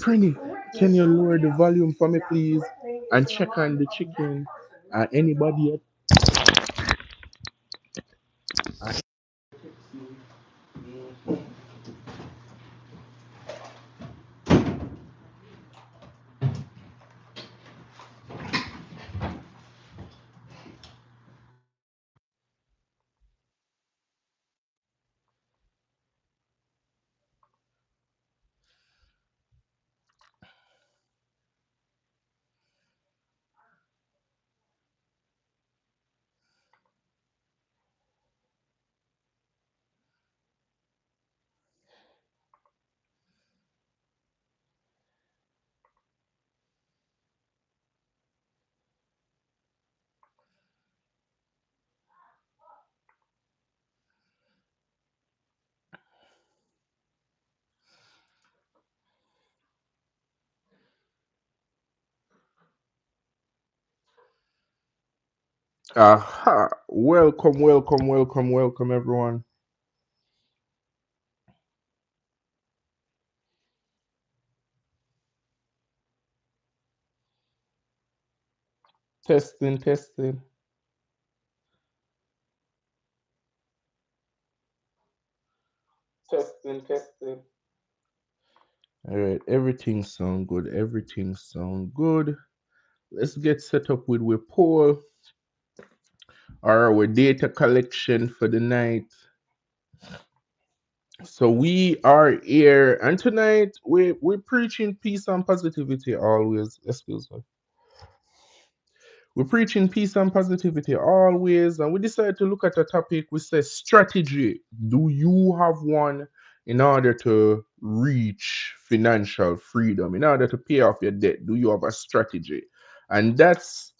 Prenny, can you lower the volume for me, please? And check on the chicken. Anybody at Aha! Welcome, welcome, welcome, welcome, everyone. Testing, testing, testing, testing. All right, everything sound good. Everything sound good. Let's get set up with our poll or our data collection for the night. So we are here, and tonight we're preaching peace and positivity always. Excuse me. We're preaching peace and positivity always, and we decided to look at a topic. We say strategy. Do you have one in order to reach financial freedom? In order to pay off your debt, do you have a strategy? And that's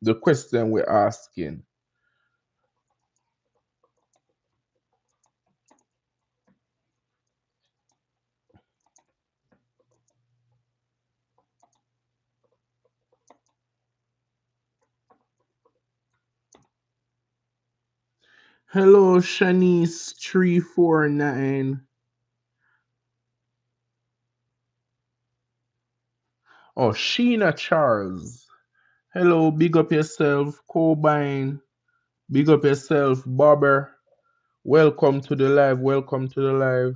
the question we're asking. Hello, Shanice349. Oh, Sheena Charles. Hello, big up yourself, Cobain. Big up yourself, Bobber. Welcome to the live. Welcome to the live.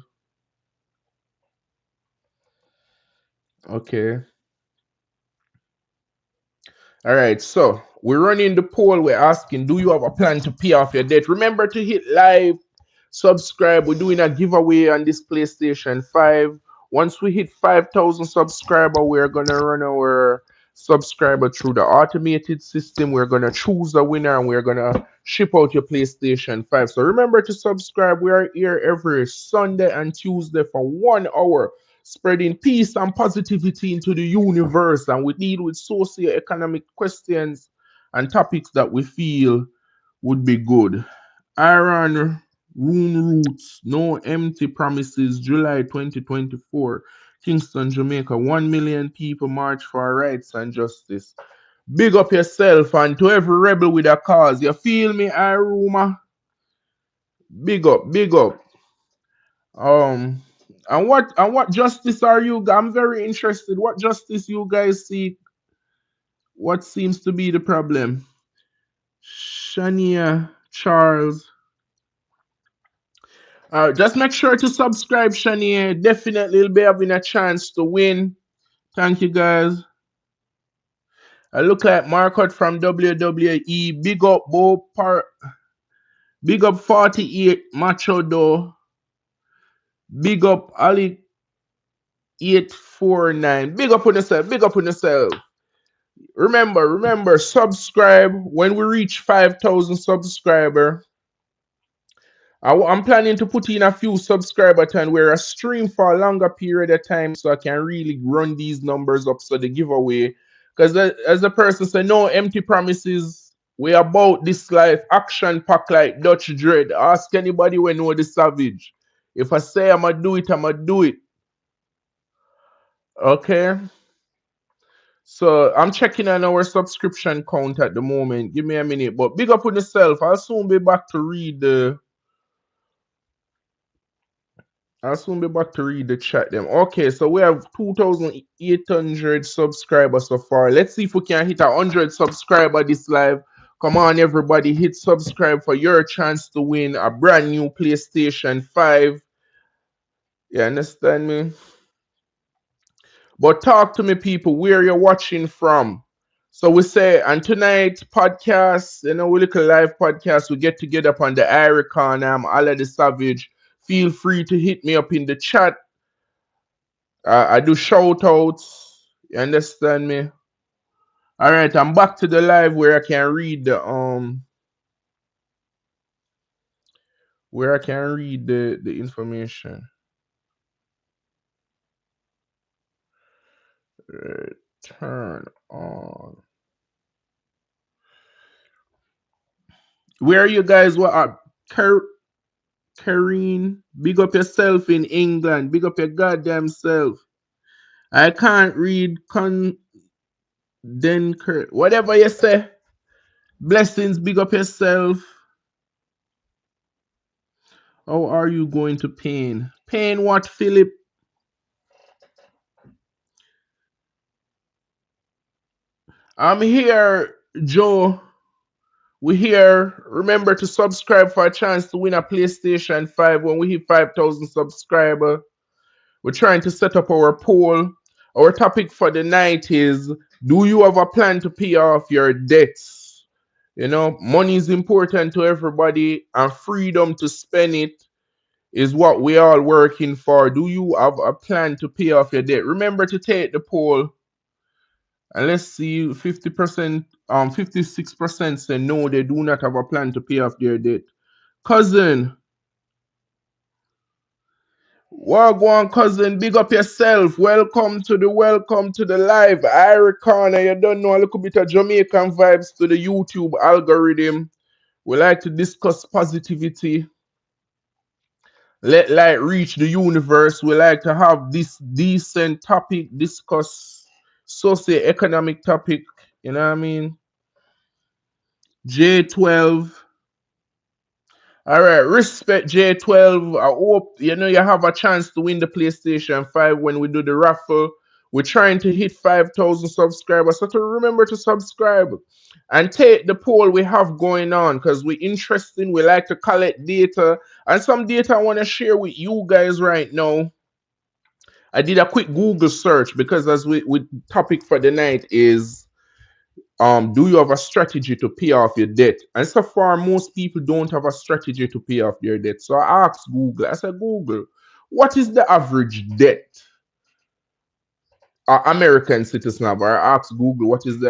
Okay. All right. So we're running the poll. We're asking, do you have a plan to pay off your debt? Remember to hit live, subscribe. We're doing a giveaway on this PlayStation 5. Once we hit 5,000 subscriber, we're gonna run our subscriber through the automated system. We're gonna choose a winner and we're gonna ship out your PlayStation 5. So remember to subscribe. We are here every Sunday and Tuesday for 1 hour, spreading peace and positivity into the universe. And we deal with socio-economic questions and topics that we feel would be good. Aaron Room Roots, no empty promises, July 2024. Kingston, Jamaica. 1 million people march for rights and justice. Big up yourself and to every rebel with a cause. You feel me, Aruma? Big up, big up. Um, and what justice are you? I'm very interested. What justice you guys seek? What seems to be the problem? Shania Charles. Just make sure to subscribe, Shania. Definitely will be having a chance to win. Thank you, guys. I look like Marcotte from WWE. Big up Bo Par. Big up 48 Macho Do. Big up Ali 849. Big up on yourself. Big up on yourself. Remember, subscribe when we reach 5,000 subscriber. I'm planning to put in a few subscriber time where I stream for a longer period of time so I can really run these numbers up so the giveaway. Because as the person said, no empty promises. We about this life, action pack like Dutch Dread. Ask anybody when know the savage. If I say I'ma do it, I'ma do it. Okay. So I'm checking on our subscription count at the moment. Give me a minute. But big up on yourself. I'll soon be back to read the I'll soon be back to read the chat them. Okay, so we have 2,800 subscribers so far. Let's see if we can hit 100 subscriber this live. Come on, everybody, hit subscribe for your chance to win a brand new PlayStation 5. You understand me? But talk to me, people, where you're watching from. So we say, and tonight podcast, we look a live podcast. We get together upon the Icon. I'm Allah the Savage. Feel free to hit me up in the chat. I do shout outs. You understand me? All right, I'm back to the live where I can read the information. Turn on. Where you guys were at? Karine, big up yourself in England. Big up your goddamn self. I can't read whatever you say. Blessings, big up yourself. How are you going to pain? Pain what, Philip? I'm here, Joe. We here. Remember to subscribe for a chance to win a PlayStation 5 when we hit 5,000 subscribers. We're trying to set up our poll. Our topic for the night is, do you have a plan to pay off your debts? Money is important to everybody, and freedom to spend it is what we all working for. Do you have a plan to pay off your debt? Remember to take the poll. And let's see, 50%, 56% say no, they do not have a plan to pay off their debt. Cousin, Wagwan cousin, big up yourself. Welcome to the live. I reckon you don't know a little bit of Jamaican vibes to the YouTube algorithm. We like to discuss positivity. Let light reach the universe. We like to have this decent topic, discuss socio-economic topic. You know what I mean? J12. All right, respect J12. I hope you have a chance to win the PlayStation 5 when we do the raffle. We're trying to hit 5,000 subscribers. So to remember to subscribe and take the poll we have going on because we're interested. We like to collect data. And some data I want to share with you guys right now. I did a quick Google search because as we topic for the night is do you have a strategy to pay off your debt? And so far, most people don't have a strategy to pay off their debt. So I asked Google, I said, Google, what is the average debt American citizen have? Or I asked Google, what is the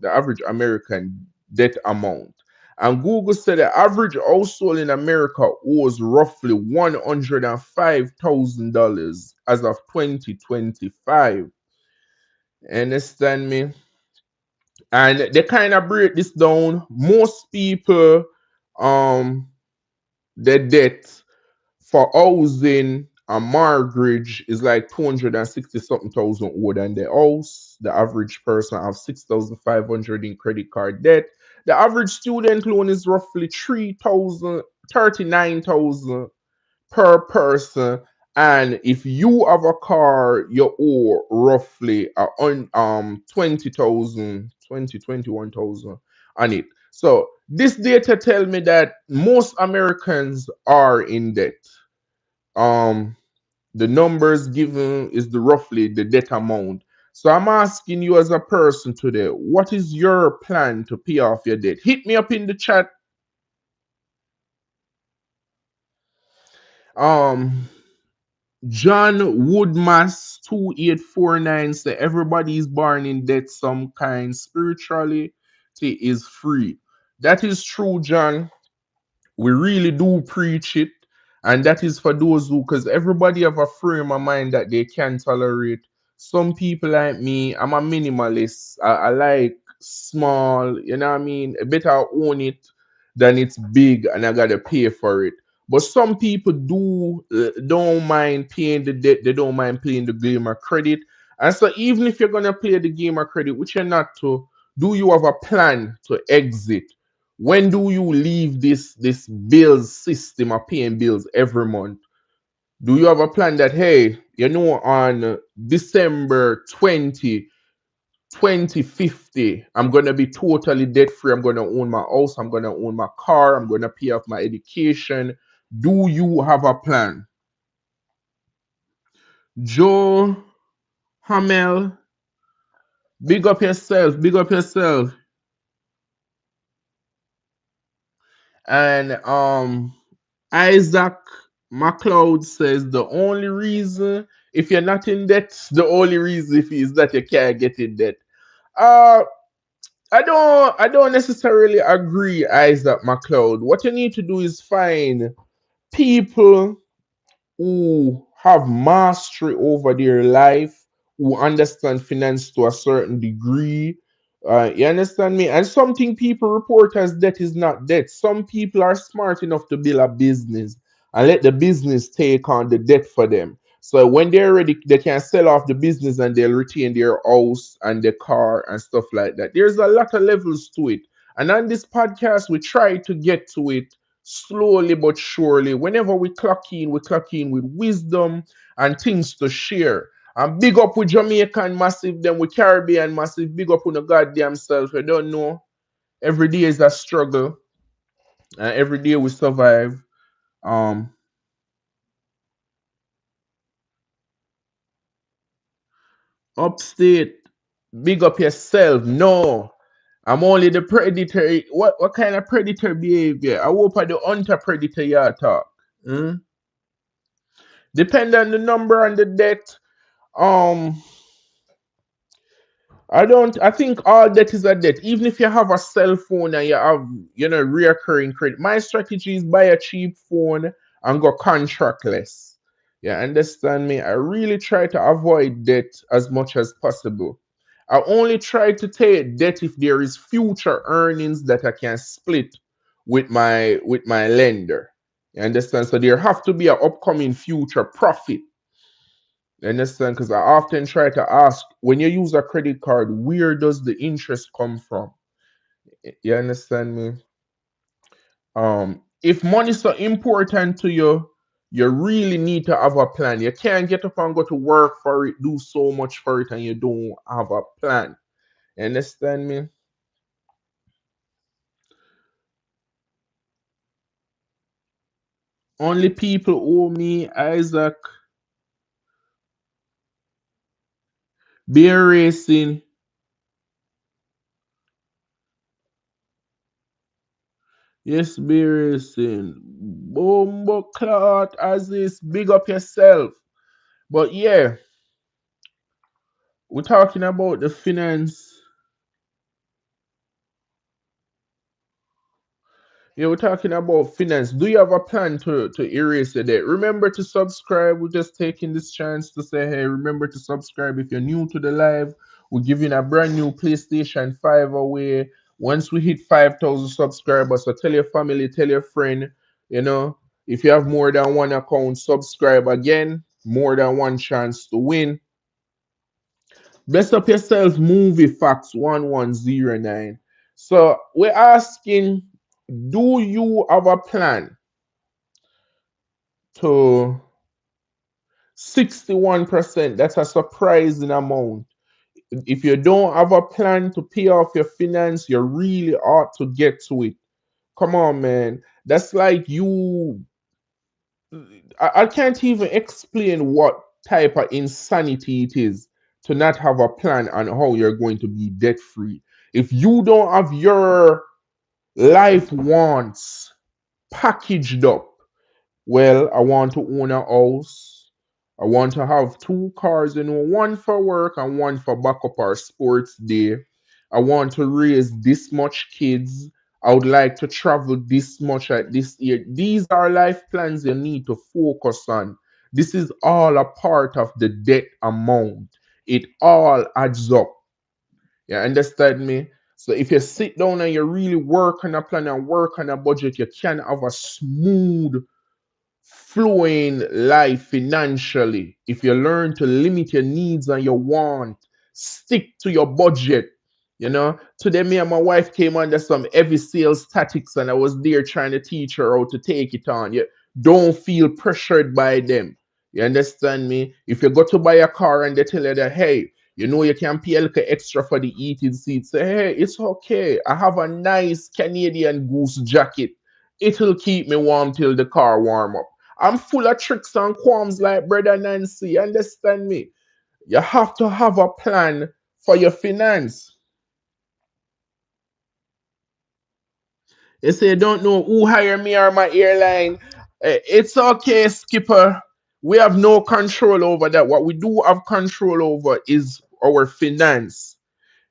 average American debt amount? And Google said the average household in America owes roughly $105,000 as of 2025. Understand me? And they kind of break this down. Most people, their debt for housing and mortgage is like 260 something thousand more than their house. The average person have 6,500 in credit card debt. The average student loan is roughly 3,000, 39,000 per person. And if you have a car, you owe roughly 20,000, 21,000 on it. So this data tell me that most Americans are in debt. Um, the numbers given is the roughly the debt amount. So I'm asking you as a person today, what is your plan to pay off your debt? Hit me up in the chat. Um, John Woodmass 2849 say everybody is born in debt some kind. Spirituality is free. That is true, John. We really do preach it, and that is for those who, because everybody have a frame of mind that they can tolerate. Some people like me, I'm a minimalist. I like small, you know what I mean? Better own it than it's big and I gotta pay for it. But some people don't mind paying the debt, they don't mind playing the game of credit. And so even if you're gonna play the game of credit, which you're not to, do you have a plan to exit? When do you leave this bills system of paying bills every month? Do you have a plan that, hey, on December 2050, I'm going to be totally debt free. I'm going to own my house. I'm going to own my car. I'm going to pay off my education. Do you have a plan? Joe Hamel, big up yourself. Big up yourself. And Isaac McLeod says the only reason if you're not in debt, the only reason if is that you can't get in debt. Uh I don't necessarily agree, Isaac McLeod. What you need to do is find people who have mastery over their life, who understand finance to a certain degree. You understand me? And something people report as debt is not debt. Some people are smart enough to build a business and let the business take on the debt for them. So when they're ready, they can sell off the business and they'll retain their house and their car and stuff like that. There's a lot of levels to it. And on this podcast, we try to get to it slowly but surely. Whenever we clock in with wisdom and things to share. And big up with Jamaican massive, then with Caribbean massive, big up on the goddamn self. I don't know. Every day is a struggle. And every day we survive. Um Upstate, big up yourself. No. I'm only the predator. What kind of predator behavior? I hope I the hunter predator you talk. Hmm? Depend on the number and the depth. Um, I think all debt is a debt. Even if you have a cell phone and you have, reoccurring credit. My strategy is buy a cheap phone and go contractless. Yeah, understand me? I really try to avoid debt as much as possible. I only try to take debt if there is future earnings that I can split with my lender. You understand? So there have to be an upcoming future profit. You understand? Because I often try to ask when you use a credit card, where does the interest come from? You understand me? If money is so important to you, you really need to have a plan. You can't get up and go to work for it, do so much for it, and you don't have a plan. You understand me? Only people owe me, Isaac. Bear racing. Yes, bear racing. Bombo clot, as this. Big up yourself. But yeah, we're talking about the finance. Yeah, we're talking about finance. Do you have a plan to erase the debt? Remember to subscribe. We're just taking this chance to say, hey, remember to subscribe if you're new to the live. We're giving a brand new PlayStation 5 away. Once we hit 5,000 subscribers, so tell your family, tell your friend, you know, if you have more than one account, subscribe again. More than one chance to win. Best up yourself, movie facts 1109. So we're asking, do you have a plan to 61%? That's a surprising amount. If you don't have a plan to pay off your finance, you really ought to get to it. Come on, man. That's like I can't even explain what type of insanity it is to not have a plan on how you're going to be debt free. If you don't have your life wants packaged up, well, I want to own a house. I want to have two cars, one for work and one for backup or sports day. I want to raise this much kids. I would like to travel this much at this year. These are life plans you need to focus on. This is all a part of the debt amount. It all adds up. You understand me? So if you sit down and you really work on a plan and work on a budget, you can have a smooth flowing life financially. If you learn to limit your needs and your want, stick to your budget. Today me and my wife came under some heavy sales tactics and I was there trying to teach her how to take it on. You don't feel pressured by them. You understand me? If you go to buy a car and they tell you that, hey, you know you can pay a little extra for the heated seat, say, hey, it's okay. I have a nice Canadian Goose jacket. It'll keep me warm till the car warm up. I'm full of tricks and qualms like brother Nancy. You understand me? You have to have a plan for your finance. They say, don't know who hire me or my airline. It's okay, skipper. We have no control over that. What we do have control over is our finance.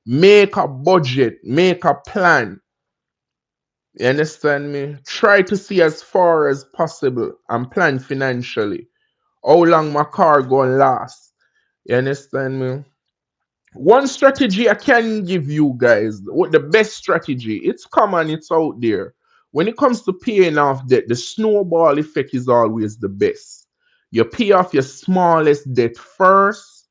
Make a budget, make a plan. You understand me? Try to see as far as possible and plan financially. How long my car gonna last? You understand me? One strategy I can give you guys, what the best strategy, it's common, it's out there. When it comes to paying off debt, the snowball effect is always the best. You pay off your smallest debt first,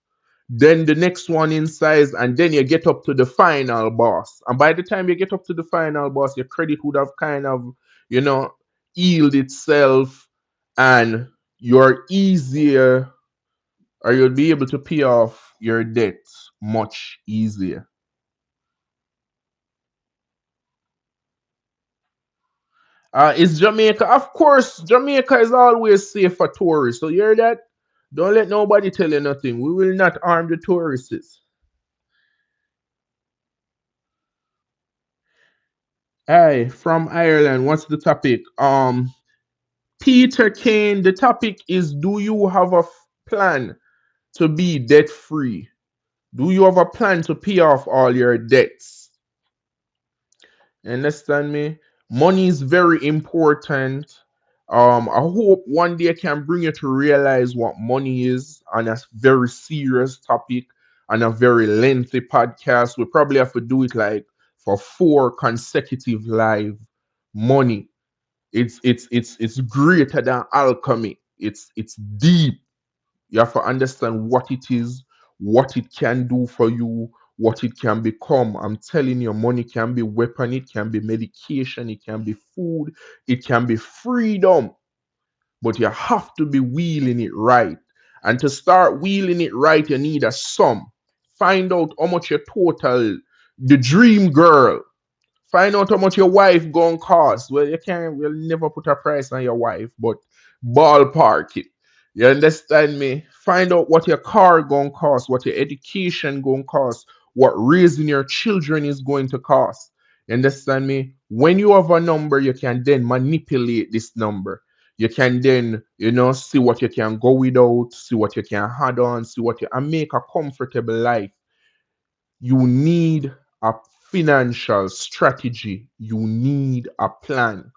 then the next one in size, and then you get up to the final boss. And by the time you get up to the final boss, your credit would have kind of, you know, healed itself, and you're easier, or you'll be able to pay off your debt much easier. Is Jamaica? Of course, Jamaica is always safe for tourists. So you hear that? Don't let nobody tell you nothing. We will not harm the tourists. Hey, from Ireland, what's the topic? Peter Kane, the topic is, do you have a plan to be debt free? Do you have a plan to pay off all your debts? Understand me? Money is very important. I hope one day I can bring you to realize what money is on a very serious topic and a very lengthy podcast. We probably have to do it like for 4 consecutive live. Money. It's greater than alchemy. It's deep. You have to understand what it is, what it can do for you, what it can become. I'm telling you, money can be weapon, it can be medication, it can be food, it can be freedom. But you have to be wheeling it right. And to start wheeling it right, you need a sum. Find out how much your total, the dream girl. Find out how much your wife gonna cost. Well, you can't, we'll never put a price on your wife, but ballpark it. You understand me? Find out what your car gonna cost, what your education gonna cost, what raising your children is going to cost. You understand me? When you have a number, you can then manipulate this number. You can then, see what you can go without, see what you can add on, see what you and make a comfortable life. You need a financial strategy. You need a plan.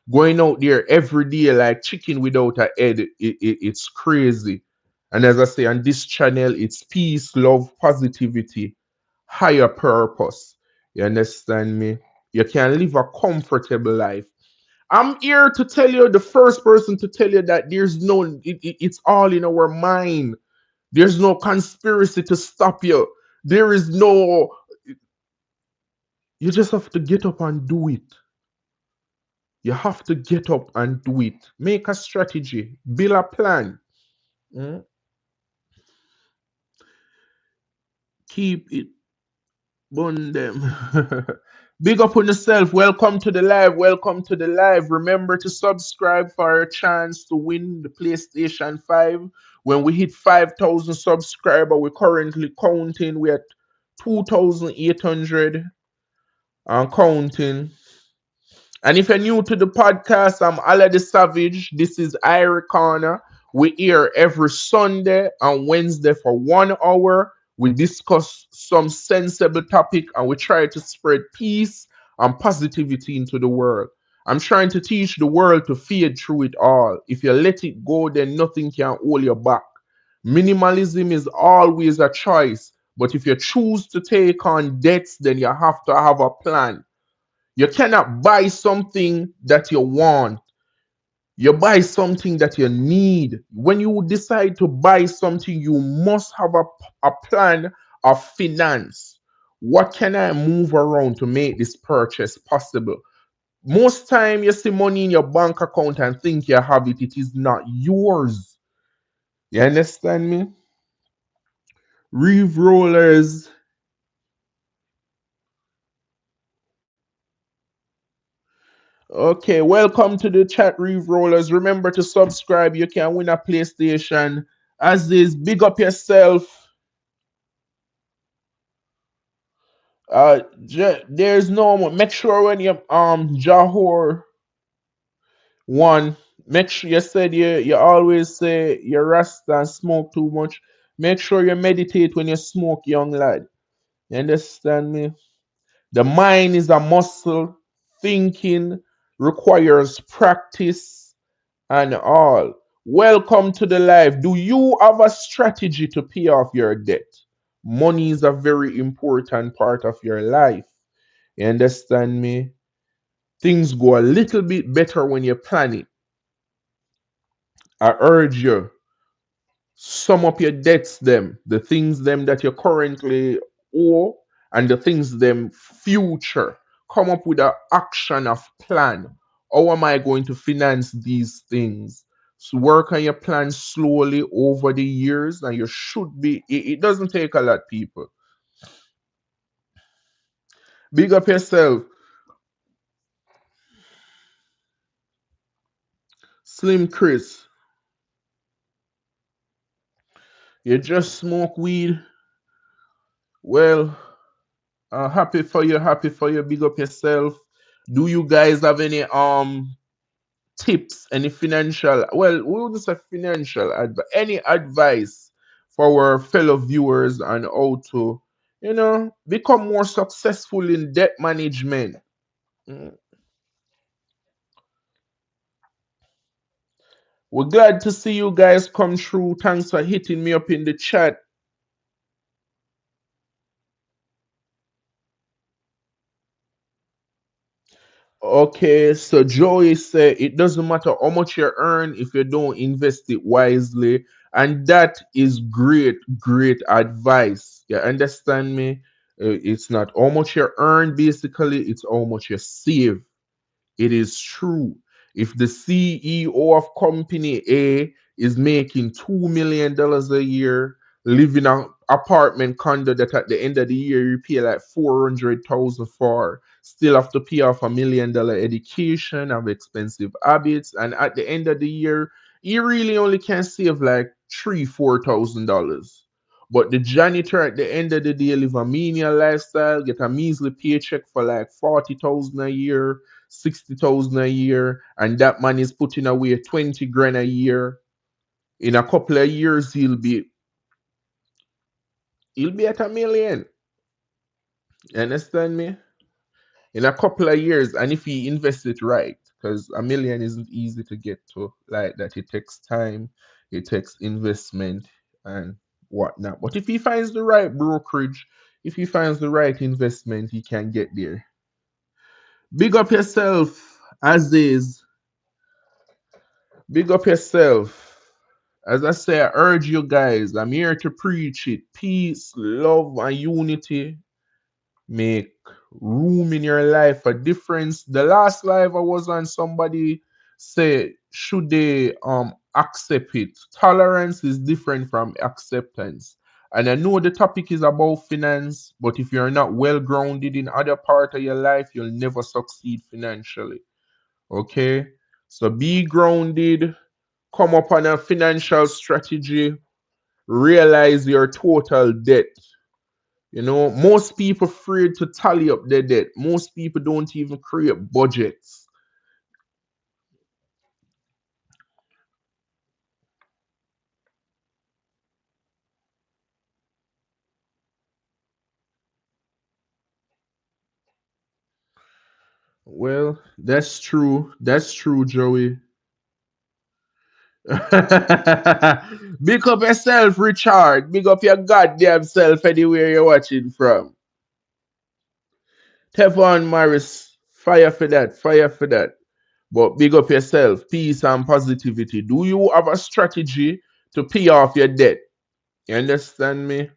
Going out there every day like chicken without a head, it's crazy. And as I say on this channel, it's peace, love, positivity, higher purpose. You understand me? You can live a comfortable life. I'm here to tell you, the first person to tell you that there's no, it's all in our mind. There's no conspiracy to stop you. There is no, you just have to get up and do it. You have to get up and do it. Make a strategy, build a plan. Mm. Keep it on them. Big up on yourself. Welcome to the live. Welcome to the live. Remember to subscribe for a chance to win the PlayStation 5. When we hit 5,000 subscribers, we're currently counting. We're at 2,800 and counting. And if you're new to the podcast, I'm Ala the Savage. This is Irie Corner. We here every Sunday and Wednesday for 1 hour. We discuss some sensible topic and we try to spread peace and positivity into the world. I'm trying to teach the world to fade through it all. If you let it go, then nothing can hold you back. Minimalism is always a choice, but if you choose to take on debts, then you have to have a plan. You cannot buy something that you want. You buy something that you need. When you decide to buy something, you must have a plan of finance. What can I move around to make this purchase possible? Most time you see money in your bank account and think you have it, it is not yours. You understand me? Reeve Rollers. Okay, welcome to the chat, Reeve Rollers. Remember to subscribe. You can win a PlayStation. As is, big up yourself. There's no more. Make sure when you Jahor one, make sure you said you always say you rasta and smoke too much. Make sure you meditate when you smoke, young lad. You understand me? The mind is a muscle. Thinking requires practice and all. Welcome to the life. Do you have a strategy to pay off your debt? Money is a very important part of your life. You understand me? Things go a little bit better when you plan it. I urge you, sum up your debts, them, the things them that you currently owe, and the things them future. Come up with an action of plan. How am I going to finance these things? So work on your plan slowly over the years, and you should be. It doesn't take a lot, people. Big up yourself, Slim Chris. You just smoke weed. Well, happy for you, happy for you. Big up yourself. Do you guys have any tips, any financial, well, we wouldn't say financial advice, any advice for our fellow viewers on how to, become more successful in debt management? Mm. We're glad to see you guys come through. Thanks for hitting me up in the chat. Okay, so Joey said it doesn't matter how much you earn if you don't invest it wisely. And that is great, great advice. You understand me? It's not how much you earn, basically, it's how much you save. It is true. If the CEO of company A is making $2 million a year, living in an apartment condo that at the end of the year you pay like 400,000 for, still have to pay off $1 million education, have expensive habits, and at the end of the year, you really only can save like $3,000 to $4,000. But the janitor at the end of the day live a menial lifestyle, get a measly paycheck for like 40,000 a year, 60,000 a year, and that man is putting away 20 grand a year. In a couple of years, he'll be at 1 million. You understand me? In a couple of years, and if he invests it right, because 1 million isn't easy to get to like that. It takes time, it takes investment and whatnot. But if he finds the right brokerage, if he finds the right investment, he can get there. Big up yourself, Aziz. Big up yourself. As I say, I urge you guys, I'm here to preach it. Peace, love, and unity make room in your life a difference. The last live I was on, somebody say, should they accept it? Tolerance is different from acceptance. And I know the topic is about finance, but if you're not well grounded in other part of your life, you'll never succeed financially. Okay? So be grounded, come up on a financial strategy, realize your total debt. Most people afraid to tally up their debt. Most people don't even create budgets. Well, that's true. That's true, Joey. Big up yourself, Richard. Big up your goddamn self anywhere you're watching from. Teflon Morris, fire for that, fire for that. But big up yourself, peace and positivity. Do you have a strategy to pay off your debt? You understand me?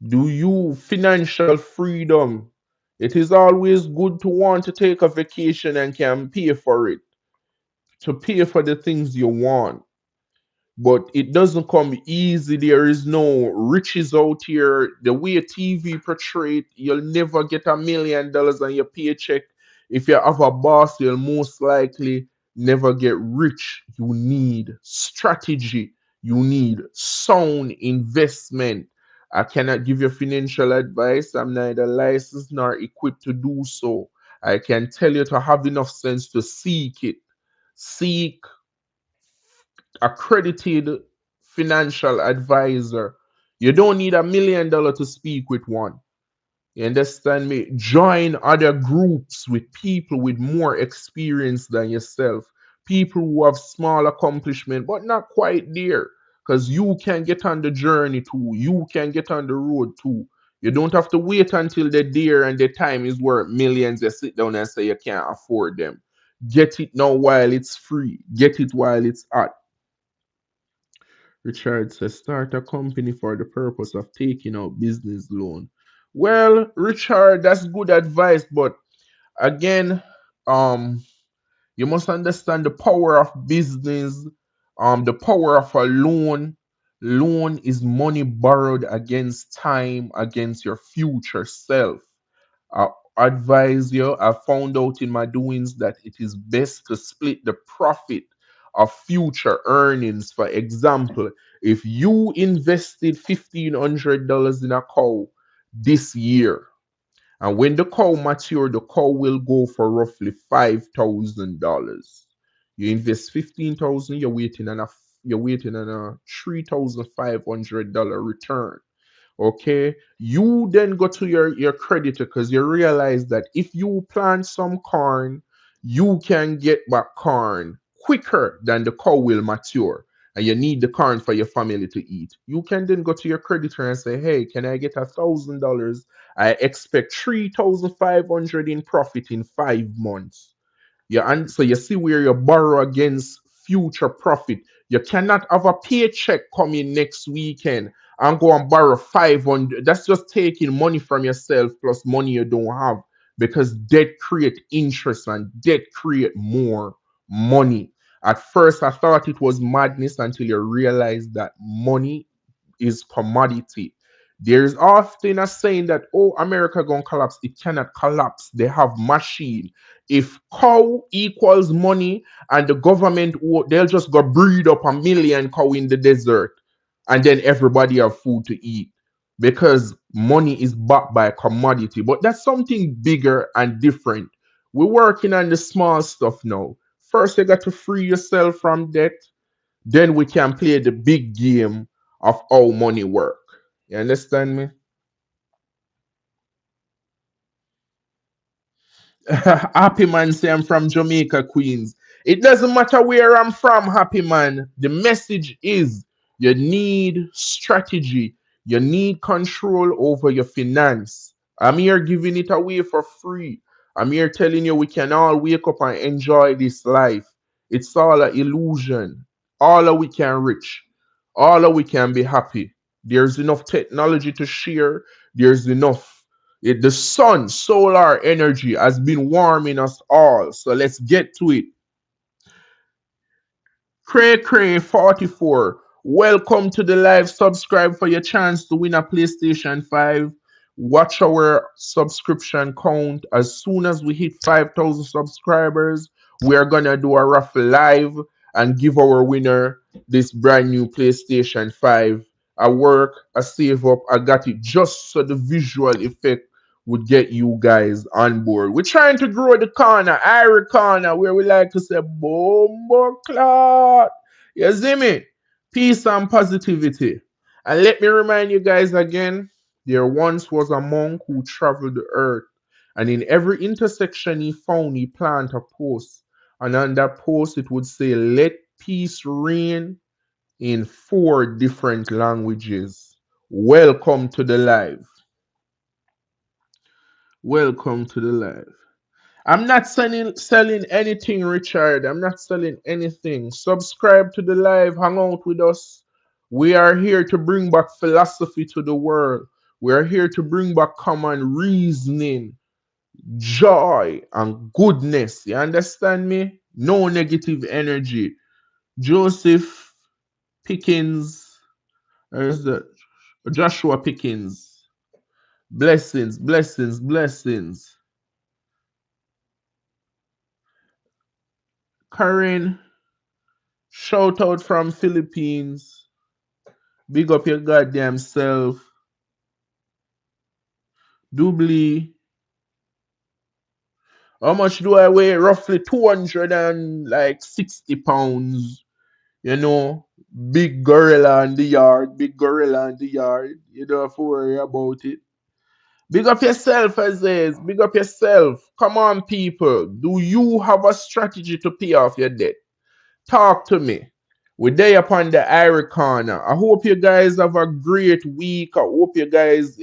Do you financial freedom? It is always good to want to take a vacation and can pay for it, to pay for the things you want. but it doesn't come easy. There is no riches out here. The way TV portray it, you'll never get $1 million on your paycheck. If you have a boss, you'll most likely never get rich. You need strategy. You need sound investment. I cannot give you financial advice. I'm neither licensed nor equipped to do so. I can tell you to have enough sense to seek it. Seek accredited financial advisor. You don't need $1 million to speak with one. You understand me? Join other groups with people with more experience than yourself. People who have small accomplishment, but not quite there. Because you can get on the journey too. You can get on the road too. You don't have to wait until they're there and the time is worth millions. You sit down and say you can't afford them. Get it now while it's free. Get it while it's hot. Richard says, start a company for the purpose of taking out business loan. Well, Richard, that's good advice, but again, um, you must understand the power of business, the power of a loan. Loan is money borrowed against time, against your future self. I advise you, I found out in my doings that it is best to split the profit of future earnings. For example, if you invested $1,500 in a cow this year, and when the cow mature, the cow will go for roughly $5,000. You invest 15,000, you're waiting on a $3,500 return. Okay, you then go to your creditor because you realize that if you plant some corn, you can get back corn quicker than the cow will mature, and you need the corn for your family to eat. You can then go to your creditor and say, hey, can I get $1,000? I expect 3,500 in profit in 5 months. Yeah, and so you see where you borrow against future profit. You cannot have a paycheck coming next weekend and go and borrow 500. That's just taking money from yourself plus money you don't have, because debt create interest and debt create more money. At first, I thought it was madness until you realize that money is commodity. There's often a saying that, oh, America gonna collapse. It cannot collapse. They have machine. If cow equals money and the government, they'll just go breed up 1 million cow in the desert, and then everybody have food to eat, because money is backed by commodity. But that's something bigger and different. We're working on the small stuff now. First, you got to free yourself from debt. Then we can play the big game of how money work. You understand me? Happy man say I'm from Jamaica, Queens. It doesn't matter where I'm from, happy man. The message is you need strategy. You need control over your finance. I'm here giving it away for free. I'm here telling you we can all wake up and enjoy this life. It's all an illusion. All of we can reach. All of we can be happy. There's enough technology to share. There's enough the sun, solar energy, has been warming us all. So let's get to it. Cray Cray 44. Welcome to the live. Subscribe for your chance to win a PlayStation 5. Watch our subscription count. As soon as we hit 5,000 subscribers, we are going to do a raffle live and give our winner this brand new PlayStation 5. I work, I save up, I got it just so the visual effect would get you guys on board. We're trying to grow the corner, Irie corner, where we like to say, Bombo clot. You see me? Peace and positivity. And let me remind you guys again, there once was a monk who traveled the earth, and in every intersection he found, he planted a post. And on that post, it would say, let peace reign in 4 different languages. Welcome to the live. Welcome to the live. I'm not selling anything, Richard. I'm not selling anything. Subscribe to the live, hang out with us. We are here to bring back philosophy to the world. We are here to bring back common reasoning, joy, and goodness. You understand me? No negative energy. Joseph Pickens. There's the Joshua Pickens. Blessings, blessings, blessings. Karen, shout out from Philippines. Big up your goddamn self. Doubly. How much do I weigh? Roughly 260 pounds. You know, big gorilla in the yard, big gorilla in the yard. You don't have to worry about it. Big up yourself, Aziz. Big up yourself. Come on, people. Do you have a strategy to pay off your debt? Talk to me. We're there upon the Irie Corner. I hope you guys have a great week. I hope you guys,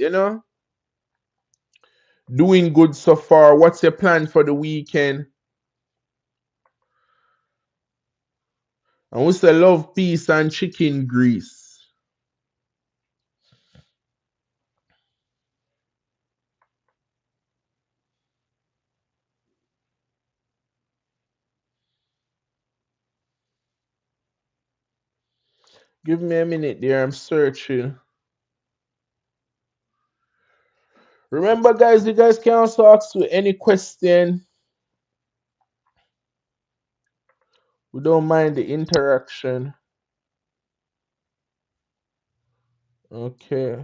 doing good so far. What's your plan for the weekend? And we say love, peace, and chicken grease. Give me a minute there. I'm searching. Remember, guys, you guys can also ask me any question. We don't mind the interaction. Okay.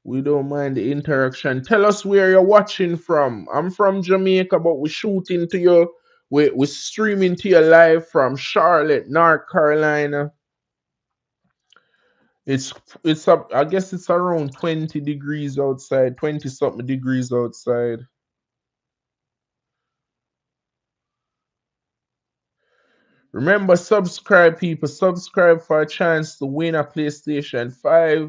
We don't mind the interaction. Tell us where you're watching from. I'm from Jamaica, but we're shooting to you. We're streaming to you live from Charlotte, North Carolina. It's it's up. I guess it's around 20 degrees outside, 20 something degrees outside. Remember, subscribe, people. Subscribe for a chance to win a PlayStation 5.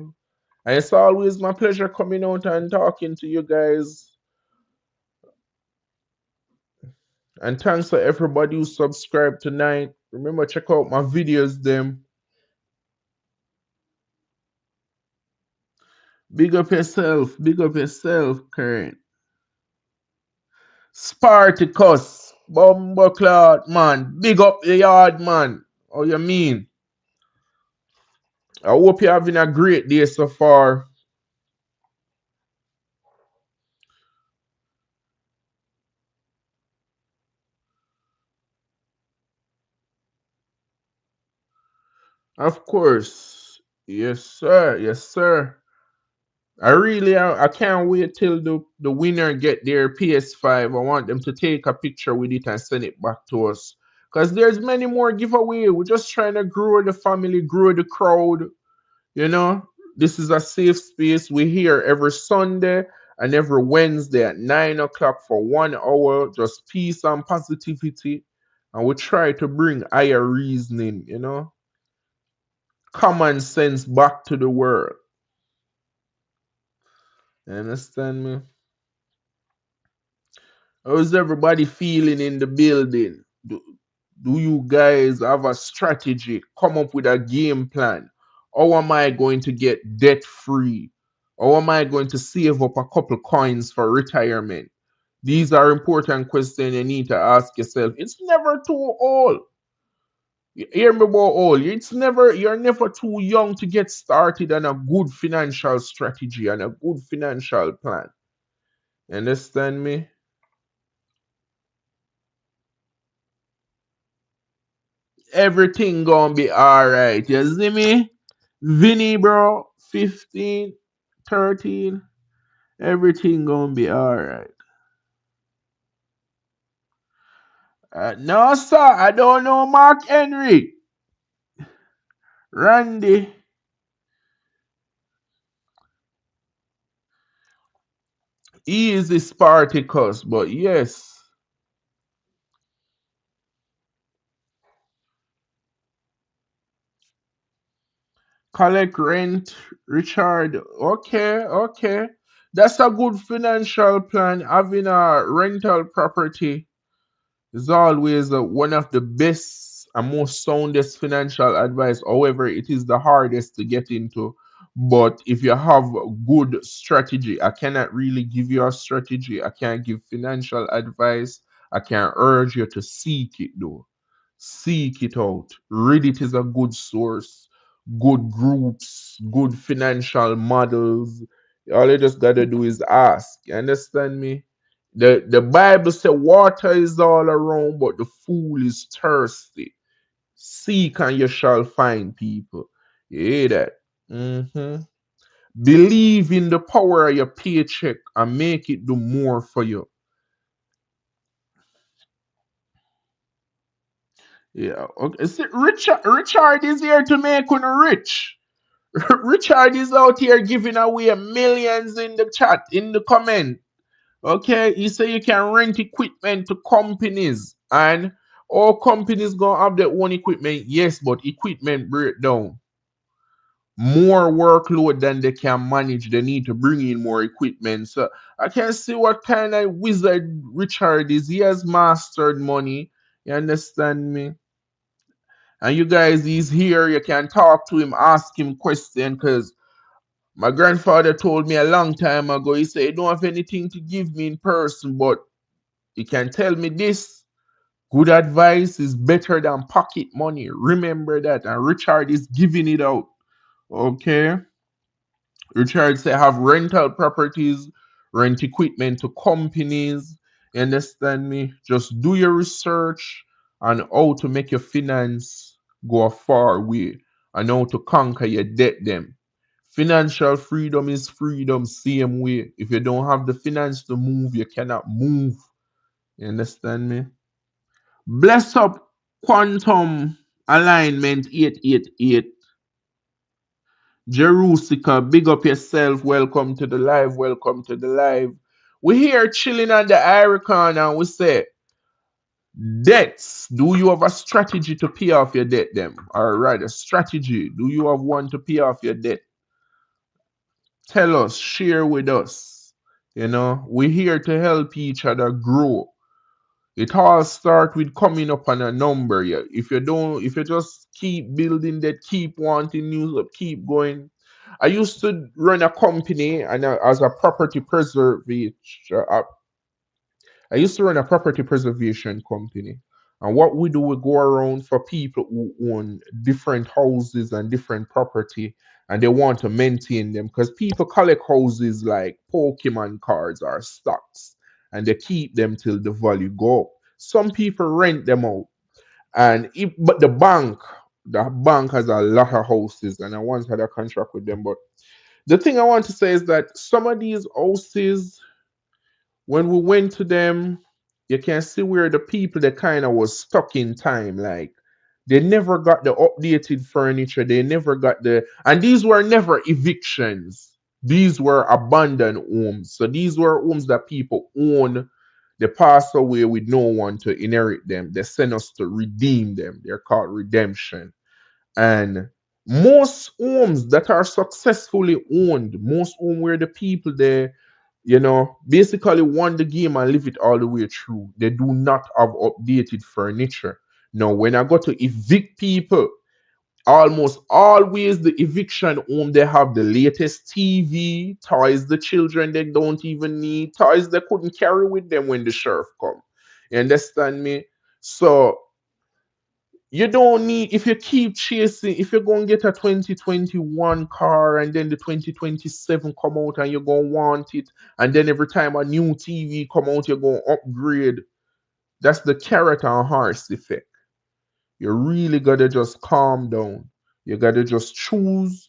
And it's always my pleasure coming out and talking to you guys. And thanks for everybody who subscribed tonight. Remember, check out my videos, them. Big up yourself, Karen. Spartacus, Bumbleclad, man. Big up the yard, man. Oh, you mean? I hope you're having a great day so far. Of course. Yes, sir. Yes, sir. I can't wait till the winner get their PS5. I want them to take a picture with it and send it back to us. Cause there's many more giveaway. We're just trying to grow the family, grow the crowd. You know, this is a safe space. We're here every Sunday and every Wednesday at 9 o'clock for 1 hour, just peace and positivity. And we try to bring higher reasoning, common sense back to the world. You understand me? How's everybody feeling in the building? Do you guys have a strategy? Come up with a game plan. How am I going to get debt free? How am I going to save up a couple coins for retirement? These are important questions you need to ask yourself. It's never too old. You hear me about old? You're never too young to get started on a good financial strategy and a good financial plan. You understand me? Everything gonna be alright. You see me? Vinny, bro, 15, 13. Everything gonna be alright. No, sir, I don't know Mark Henry. Randy. He is the Spartacus, but yes. Collect rent, Richard. Okay, okay. That's a good financial plan. Having a rental property is always one of the best and most soundest financial advice. However, it is the hardest to get into. But if you have a good strategy, I cannot really give you a strategy. I can't give financial advice. I can urge you to seek it though. Seek it out. Reddit is a good source, good groups, good financial models. All you just gotta do is ask. You understand me? The Bible says water is all around, but the fool is thirsty. Seek and you shall find, people. You hear that? hmm Believe in the power of your paycheck and make it do more for you. Yeah. Okay. See, Richard is here to make you rich. Richard is out here giving away millions in the chat, in the comment. Okay, he say you can rent equipment to companies, and all companies gonna have their own equipment. Yes, but equipment breakdown. More workload than they can manage. They need to bring in more equipment. So I can see what kind of wizard Richard is. He has mastered money. You understand me? And you guys, he's here. You can talk to him, ask him question, because my grandfather told me a long time ago, he said, "You don't have anything to give me in person, but you can tell me this. Good advice is better than pocket money. Remember that." And Richard is giving it out. Okay. Richard said, "Have rental properties, rent equipment to companies." You understand me? Just do your research on how to make your finance go a far way and how to conquer your debt them. Financial freedom is freedom same way. If you don't have the finance to move, you cannot move. You understand me? Bless up quantum alignment 888. Jerusica, big up yourself. Welcome to the live. Welcome to the live. We're here chilling on the Icon and we say, debts. Do you have a strategy to pay off your debt them? All right, a strategy. Do you have one to pay off your debt? Tell us, share with us. We're here to help each other grow. It all starts with coming up on a number. Yeah. If you just keep building that, keep wanting news up, keep going. I used to run a company and as a property preservation. I used to run a property preservation company. And what we do, we go around for people who own different houses and different property and they want to maintain them because people collect houses like Pokemon cards or stocks and they keep them till the value go up. Some people rent them out. But the bank has a lot of houses and I once had a contract with them. But the thing I want to say is that some of these houses when we went to them, you can see where the people that kind of was stuck in time. Like they never got the updated furniture. They never got and these were never evictions. These were abandoned homes. So these were homes that people own. They pass away with no one to inherit them. They send us to redeem them. They're called redemption. And most homes that are successfully owned, most home where the people there, basically won the game and live it all the way through. They do not have updated furniture. Now, when I go to evict people, almost always the eviction home they have the latest TV, toys the children they don't even need, toys they couldn't carry with them when the sheriff come. You understand me? So you don't need if you keep chasing if you're going to get a 2021 car and then the 2027 come out and you're going to want it and then every time a new TV come out you're going to upgrade. That's the carrot and horse effect. You really got to just calm down. You got to just choose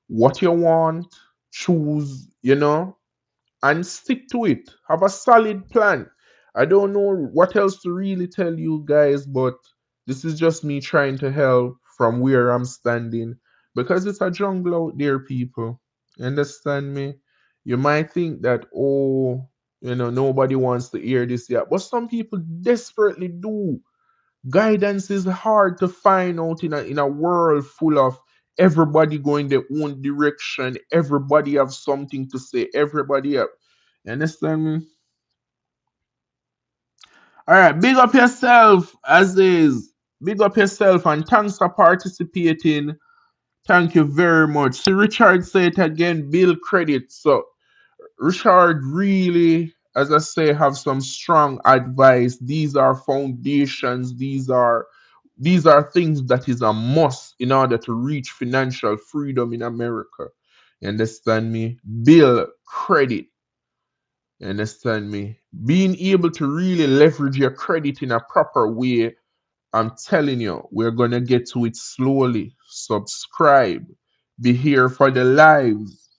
what you want, choose, and stick to it. Have a solid plan. I don't know what else to really tell you guys, but this is just me trying to help from where I'm standing because it's a jungle out there, people. You understand me? You might think that, oh, nobody wants to hear this yet, but some people desperately do. Guidance is hard to find out in a world full of everybody going their own direction. Everybody have something to say. Everybody have. You understand me? All right, big up yourself, Aziz. Big up yourself, and thanks for participating. Thank you very much. See, Richard said it again, build credit. So Richard really, as I say, have some strong advice. These are foundations. These are These are things that is a must in order to reach financial freedom in America. You understand me? Bill credit. You understand me? Being able to really leverage your credit in a proper way. I'm telling you, we're gonna get to it slowly. Subscribe. Be here for the lives.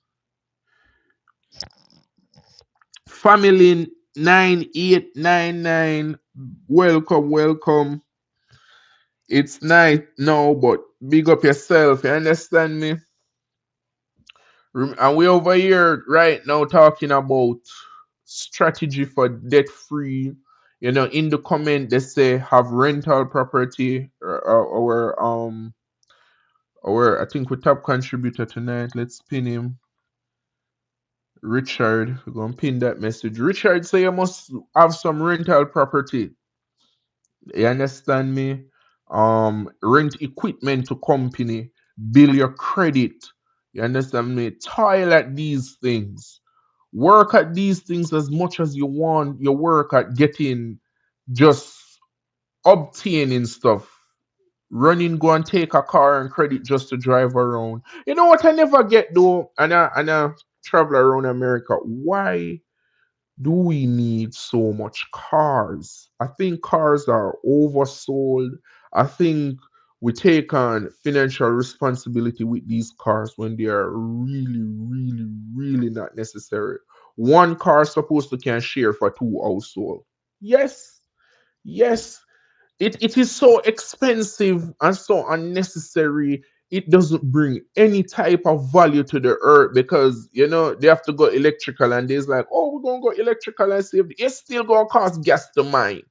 Family 9899. Welcome, welcome. It's night now, but big up yourself. You understand me? And we over here right now talking about strategy for debt free. You know, in the comment they say have rental property or I think we top contributor tonight. Let's pin him. Richard, we're gonna pin that message. Richard say you must have some rental property. You understand me? Rent equipment to company, bill your credit. You understand me? Toil at these things. Work at these things as much as you want. You work at getting just obtaining stuff. Running, go and take a car and credit just to drive around. You know what I never get though? And I travel around America. Why do we need so much cars? I think cars are oversold. I think we take on financial responsibility with these cars when they are really, really, really not necessary. One car supposed to can share for two households. Yes, yes. It is so expensive and so unnecessary. It doesn't bring any type of value to the earth because you know they have to go electrical and there's like, oh, we're gonna go electrical and save. It's still gonna cost gas to mine.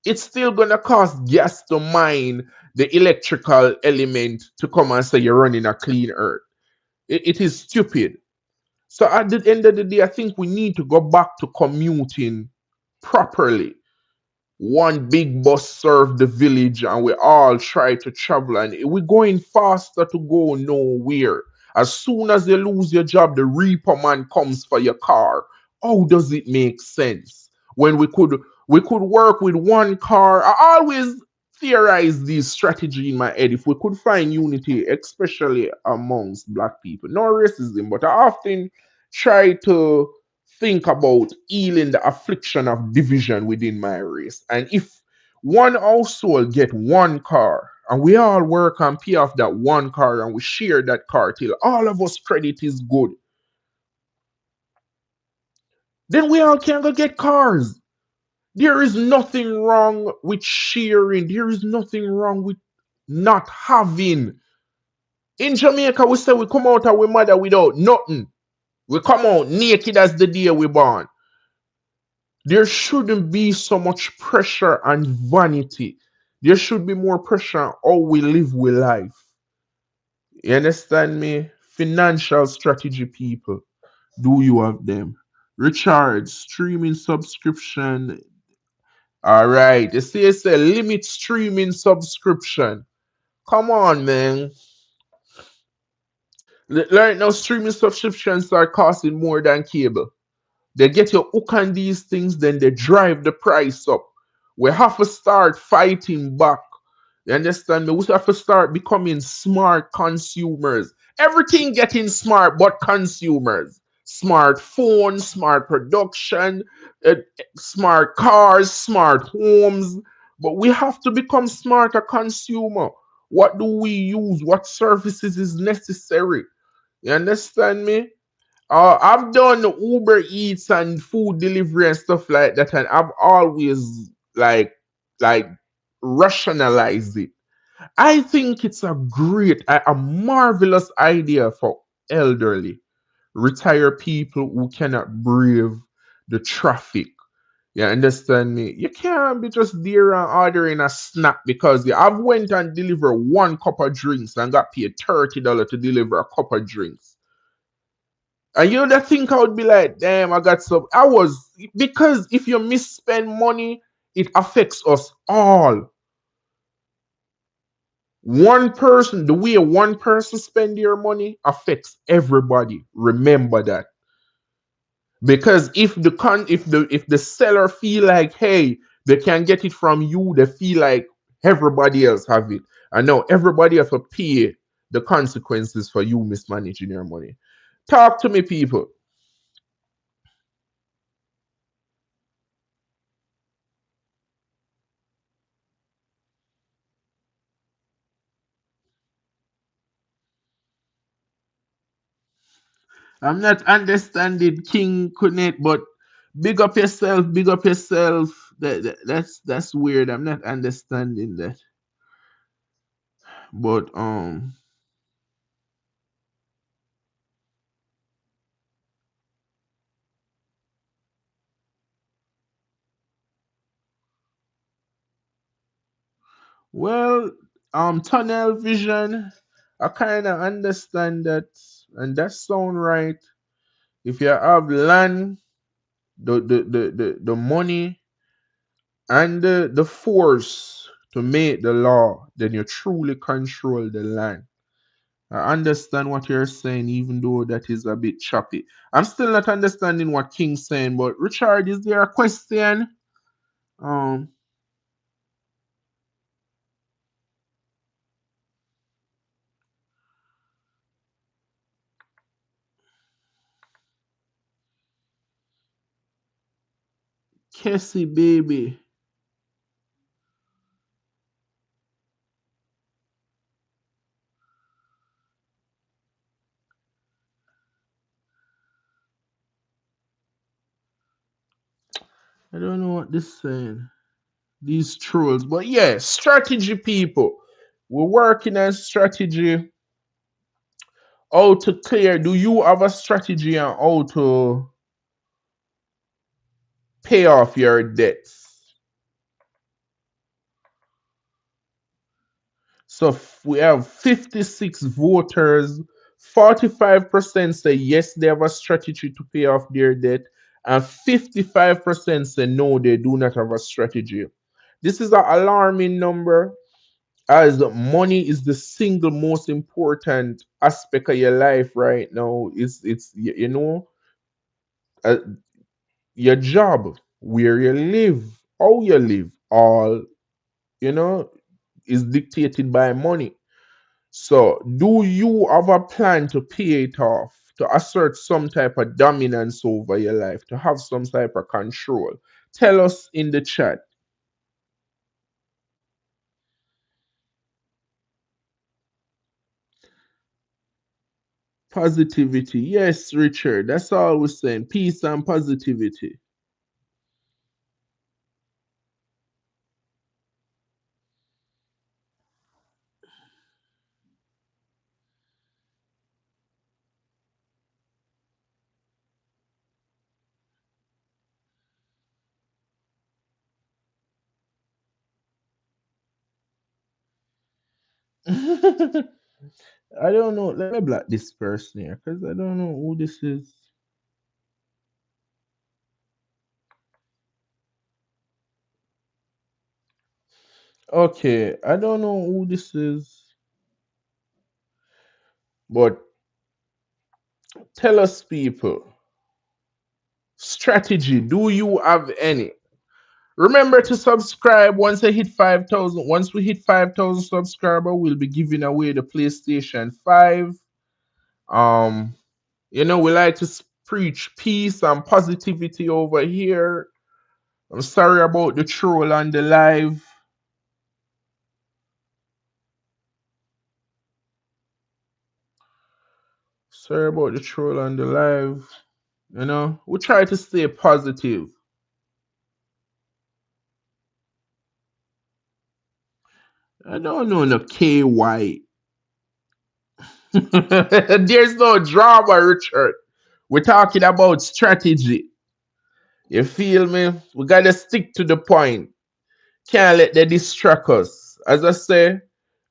It's still gonna cost gas to mine the electrical element to come and say you're running a clean earth. It is stupid. So at the end of the day, I think we need to go back to commuting properly. One big bus serve the village and we all try to travel and we're going faster to go nowhere. As soon as you lose your job, the reaper man comes for your car. How does it make sense when we could work with one car? I always theorize this strategy in my head. If we could find unity, especially amongst black people, no racism, but I often try to think about healing the affliction of division within my race. And if one household get one car and we all work and pay off that one car and we share that car till all of us credit is good, then we all can go get cars. There is nothing wrong with sharing. There is nothing wrong with not having. In Jamaica, we say we come out of we mother without nothing. We come out naked as the day we born. There shouldn't be so much pressure and vanity. There should be more pressure on how we live with life. You understand me? Financial strategy, people. Do you have them? Richard, streaming subscription. All right. You see, it's a limit streaming subscription. Come on, man. Right now, streaming subscriptions are costing more than cable. They get your hook on these things, then they drive the price up. We have to start fighting back. You understand me? We have to start becoming smart consumers. Everything getting smart, but consumers. Smart phones, smart production, uh, smart cars, smart homes. But we have to become smarter consumer. What do we use? What services is necessary? You understand me? I've done Uber Eats and food delivery and stuff like that, and I've always like rationalized it. I think it's a marvelous idea for elderly, retired people who cannot brave the traffic. You understand me? You can't be just there and ordering a snack because I've went and delivered one cup of drinks and got paid $30 to deliver a cup of drinks. And you know that think I would be like, damn, I got some. I was because if you misspend money, it affects us all. One person, the way one person spend their money affects everybody. Remember that. Because if the seller feel like, hey, they can get it from you, they feel like Everybody else have it. And now everybody have to pay the consequences for you mismanaging your money. Talk to me, people. I'm not understanding King Connect, but big up yourself, big up yourself. That's weird. I'm not understanding that. But well, tunnel vision. I kind of understand that, and that sound right. If you have land, the money, and the force to make the law, then you truly control the land. I understand what you're saying, even though that is a bit choppy. I'm still not understanding what King's saying, but Richard, is there a question? Um, Cassie, baby. I don't know what this is saying. These trolls, but yeah, strategy, people. We're working on strategy. How to clear? Do you have a strategy on how to pay off your debts? So we have 56 voters. 45% say yes, they have a strategy to pay off their debt, and 55% say no, they do not have a strategy. This is an alarming number, as money is the single most important aspect of your life right now. It's you know, uh, your job, where you live, how you live, all you know is dictated by money. So, do you have a plan to pay it off, to assert some type of dominance over your life, to have some type of control? Tell us in the chat. Positivity. Yes, Richard. That's all we're saying. Peace and positivity. I don't know. Let me block this person here because I don't know who this is. Okay, I don't know who this is, but tell us, people, strategy. Do you have any? Remember to subscribe once I hit 5,000. Once we hit 5,000 subscriber, we'll be giving away the PlayStation 5. Um, we like to preach peace and positivity over here. I'm sorry about the troll on the live. Sorry about the troll on the live. We try to stay positive. I don't know no KY. There's no drama, Richard. We're talking about strategy. You feel me? We gotta stick to the point. Can't let them distract us. As I say,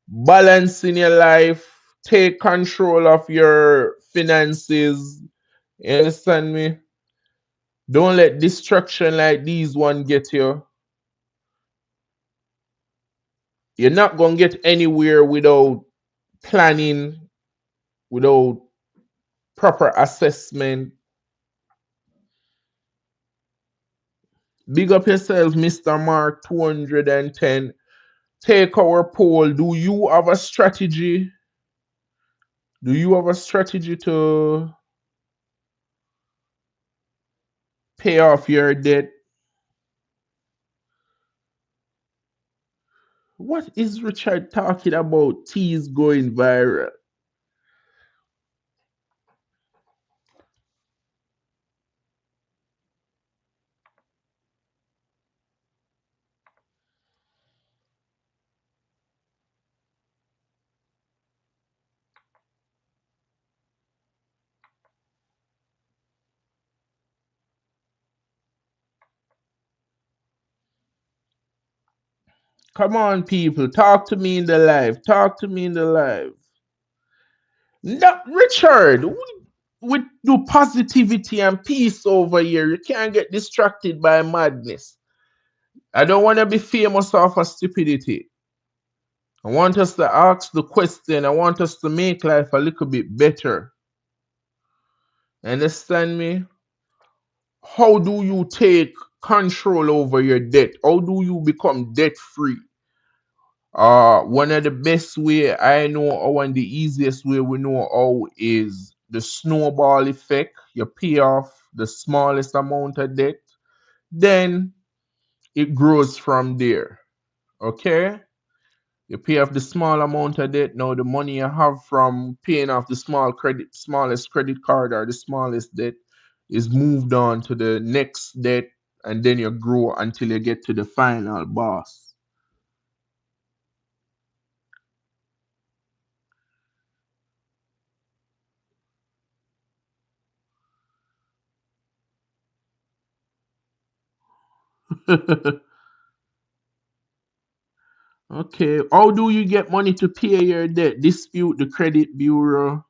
balance in your life, take control of your finances. You understand me? Don't let distraction like these one get you. You're not gonna get anywhere without planning, without proper assessment. Big up yourself, Mr. Mark 210. take our poll. Do you have a strategy? Do you have a strategy to pay off your debt? What is Richard talking about? Teas going viral. Come on, people. Talk to me in the live. Talk to me in the live. No, Richard, we do positivity and peace over here. You can't get distracted by madness. I don't want to be famous off of stupidity. I want us to ask the question. I want us to make life a little bit better. Understand me? How do you take control over your debt? How do you become debt free? One of the best way I know how and the easiest way we know how is the snowball effect. You pay off the smallest amount of debt, then it grows from there. Okay? You pay off the small amount of debt. Now the money you have from paying off the smallest credit card or the smallest debt is moved on to the next debt, and then you grow until you get to the final boss. Okay, how do you get money to pay your debt? Dispute the credit bureau.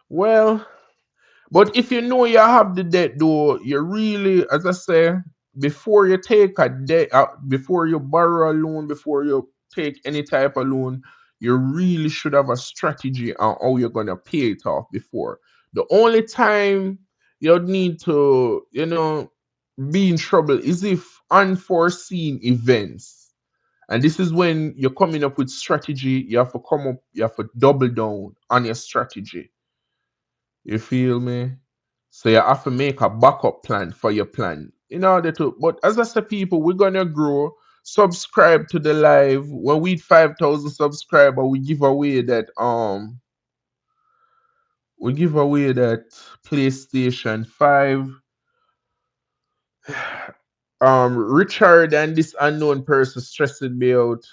Well, but if you know you have the debt, though, you really, as I say, before you take a debt, before you borrow a loan, before you take any type of loan, you really should have a strategy on how you're gonna pay it off before. The only time you need to, be in trouble is if unforeseen events. And this is when you're coming up with strategy. You have to come up, you have to double down on your strategy. You feel me? So you have to make a backup plan for your plan in order to. But as I said, people, we're gonna grow. Subscribe to the live. When we hit 5,000 subscribers, we give away that PlayStation 5. Richard and this unknown person stressing me out.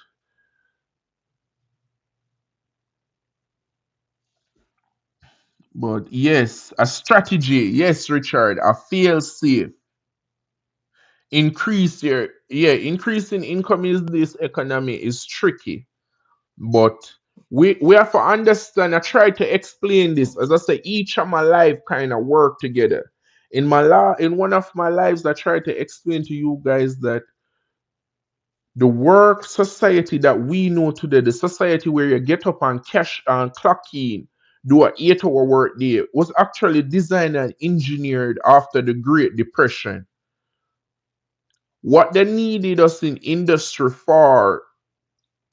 But yes, a strategy. Yes, Richard, a fail safe. Increasing income in this economy is tricky, but we have to understand. I try to explain this. As I say, each of my life kind of work together. In one of my lives, I try to explain to you guys that the work society that we know today, the society where you get up and cash and clock in, do an 8 hour work day, was actually designed and engineered after the Great Depression. What they needed us in industry for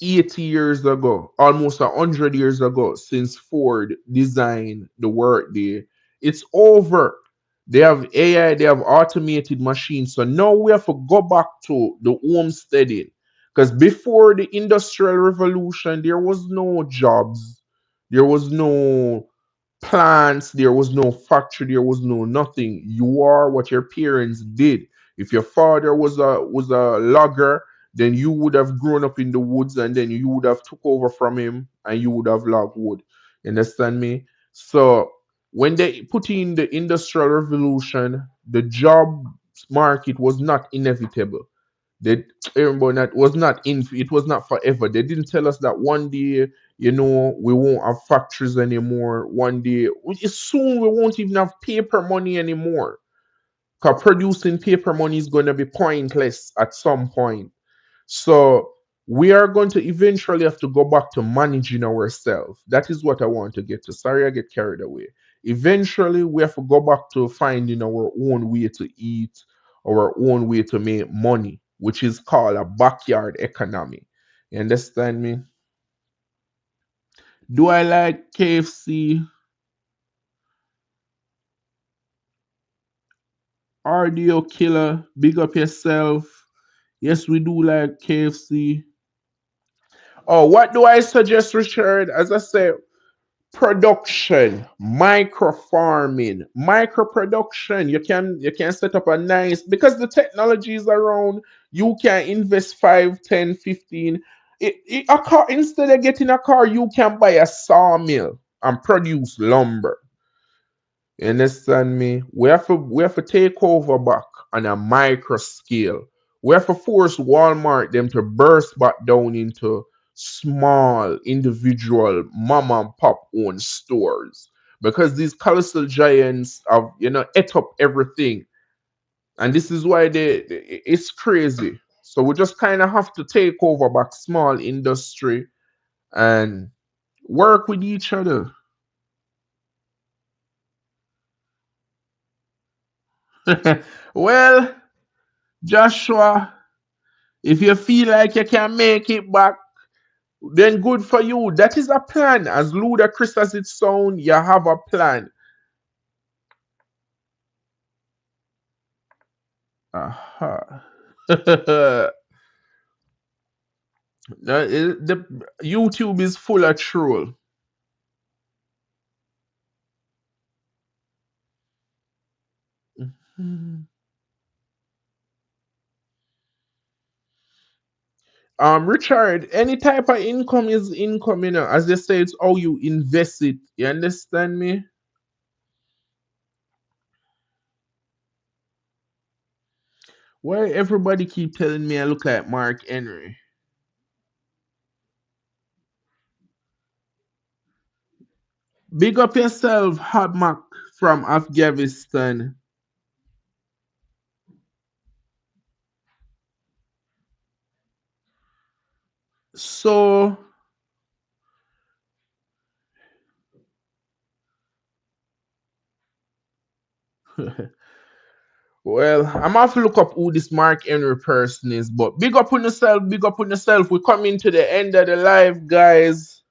80 years ago, almost 100 years ago, since Ford designed the workday, it's over. They have AI, they have automated machines. So now we have to go back to the homesteading. Because before the industrial revolution, there was no jobs, there was no plants, there was no factory, there was no nothing. You are what your parents did. If your father was a logger, then you would have grown up in the woods, and then you would have took over from him and you would have logged wood. You understand me? So when they put in the industrial revolution, the job market was not inevitable. They Everybody, that was not in it was not forever. They didn't tell us that one day, we won't have factories anymore. One day, soon we won't even have paper money anymore. Because producing paper money is going to be pointless at some point. So we are going to eventually have to go back to managing ourselves. That is what I want to get to. Sorry, I get carried away. Eventually, we have to go back to finding our own way to eat, our own way to make money. which is called a backyard economy. You understand me? Do I like KFC? RDO killer, big up yourself. Yes, we do like KFC. Oh, what do I suggest, Richard? As I said, production, micro farming, micro production. You can set up a nice, because the technology is around. You can invest 5, 10, 15. A car, instead of getting a car, you can buy a sawmill and produce lumber. You understand me? We have to take over back on a micro scale. We have to force Walmart them to burst back down into small individual mom and pop owned stores, because these colossal giants have ate up everything, and this is why it's crazy. So we just kind of have to take over back small industry and work with each other. Well, Joshua, if you feel like you can make it back, then good for you. That is a plan. As ludicrous as it sounds, you have a plan. Aha. The YouTube is full of troll. Mhm. Richard, any type of income is income, As they say, it's how you invest it. You understand me? Why everybody keep telling me I look like Mark Henry? Big up yourself, Hadmak from Afghanistan. So, well, I'm gonna have to look up who this Mark Henry person is, but big up on yourself, big up on yourself. We're coming to the end of the live, guys.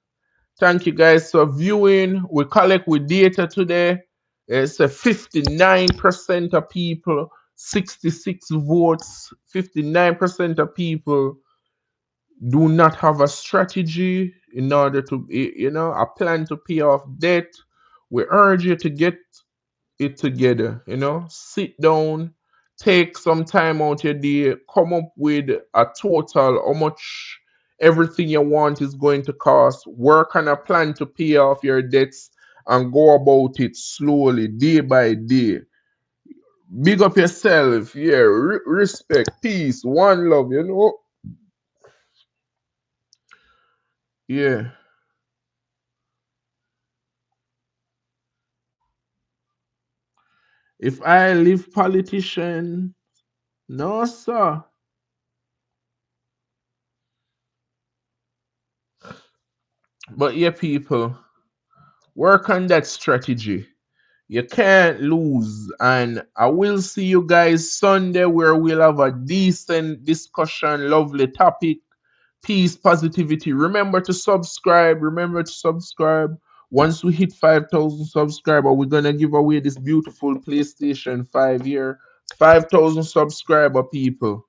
Thank you guys for viewing. We collect with data today. It's a 59% of people, 66 votes. 59% of people do not have a strategy in order to, a plan to pay off debt. We urge you to get it together, sit down, take some time out your day, come up with a total how much everything you want is going to cost, work on a plan to pay off your debts, and go about it slowly, day by day. Big up yourself, yeah, respect, peace, one love, yeah. If I live politician, no sir. But yeah, people, work on that strategy. You can't lose. And I will see you guys Sunday where we'll have a decent discussion, lovely topic, peace, positivity. Remember to subscribe. Remember to subscribe. Once we hit 5,000 subscribers, we're going to give away this beautiful PlayStation 5 here. 5,000 subscriber people.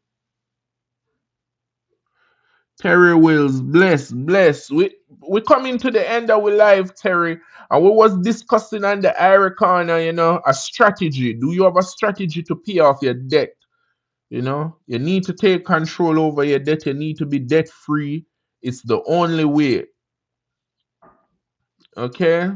Terry Wills, bless, bless. We coming to the end of our live, Terry, and we was discussing on the Ira corner, a strategy. Do you have a strategy to pay off your debt? You need to take control over your debt. You need to be debt free. It's the only way. Okay.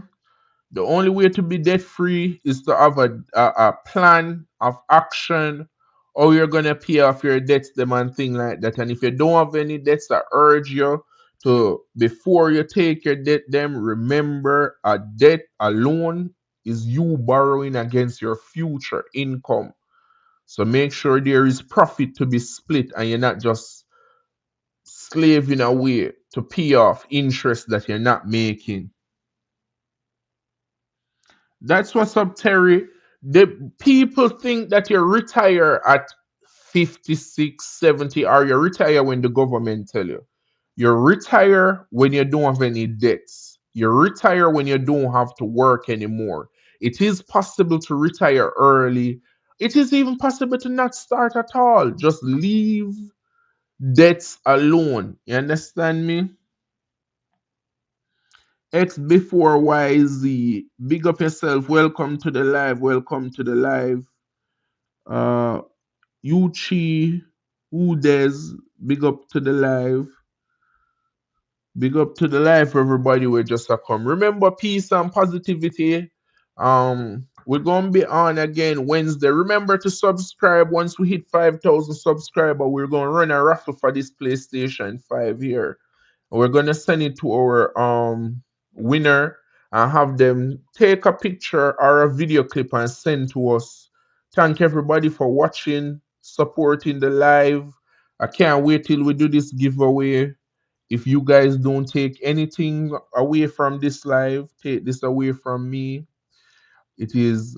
The only way to be debt free is to have a plan of action, or you're gonna pay off your debts, them and thing like that. And if you don't have any debts, I urge you to, before you take your debt, them remember a debt alone is you borrowing against your future income. So make sure there is profit to be split, and you're not just slaving away to pay off interest that you're not making. That's what's up, Terry. The people think that you retire at 56, 70, or you retire when the government tell you. You retire when you don't have any debts. You retire when you don't have to work anymore. It is possible to retire early. It is even possible to not start at all. Just leave debts alone. You understand me? X before YZ. Big up yourself. Welcome to the live. Welcome to the live. Uh Uchi, Udes, big up to the live. Big up to the life, everybody. We just a come. Remember, peace and positivity. We're gonna be on again Wednesday. Remember to subscribe. Once we hit 5,000 subscribers, we're gonna run a raffle for this PlayStation 5 here. We're gonna send it to our winner and have them take a picture or a video clip and send to us. Thank everybody for watching, supporting the live. I can't wait till we do this giveaway. If you guys don't take anything away from this live, take this away from me. It is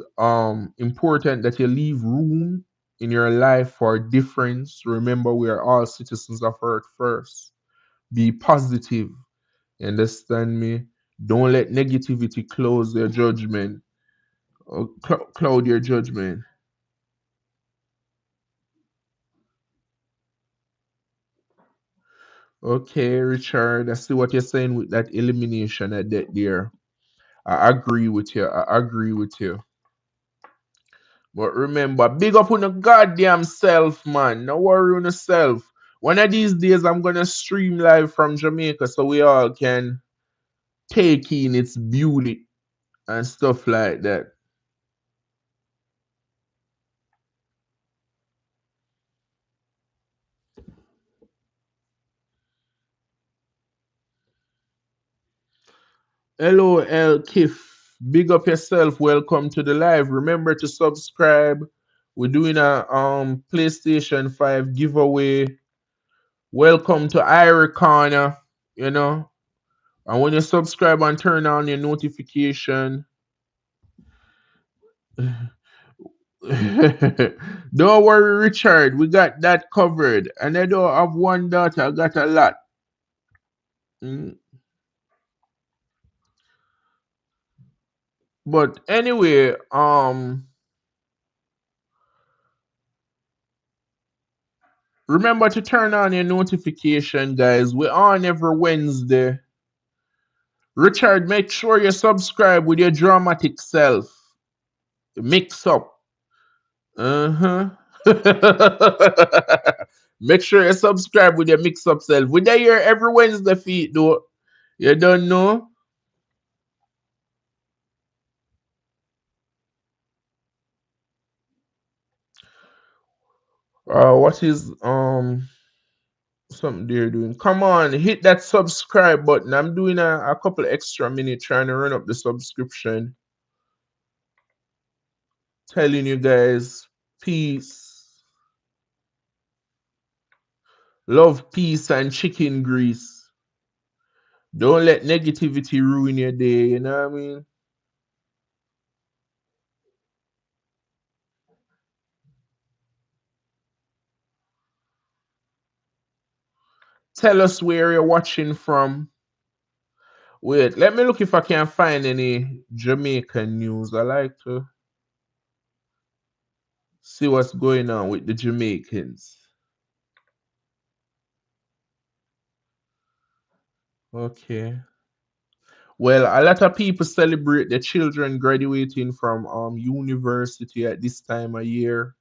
important that you leave room in your life for difference. Remember, we are all citizens of Earth first. Be positive. Understand me? Don't let negativity close your judgment or cloud your judgment. Okay, Richard, I see what you're saying with that elimination at that there. I agree with you. I agree with you. But remember, big up on the goddamn self, man. No worry on yourself. One of these days, I'm gonna stream live from Jamaica so we all can take in its beauty and stuff like that. Hello, El Kif. Big up yourself. Welcome to the live. Remember to subscribe. We're doing a PlayStation 5 giveaway. Welcome to Irie Corner. You know, and when you subscribe and turn on your notification, don't worry, Richard. We got that covered. And I don't have one daughter. I got a lot. Mm. But anyway, remember to turn on your notification, guys. We're on every Wednesday. Richard, make sure you subscribe with your dramatic self. Mix up. Uh huh. Make sure you subscribe with your mix up self. We're there here every Wednesday, feet though. You don't know? What is something they're doing? Come on, hit that subscribe button. I'm doing a couple extra minutes trying to run up the subscription. Telling you guys, peace, love, peace, and chicken grease. Don't let negativity ruin your day. You know what I mean? Tell us where you're watching from. Wait, let me look if I can find any Jamaican news. I like to see what's going on with the Jamaicans. Okay. Well, a lot of people celebrate their children graduating from university at this time of year.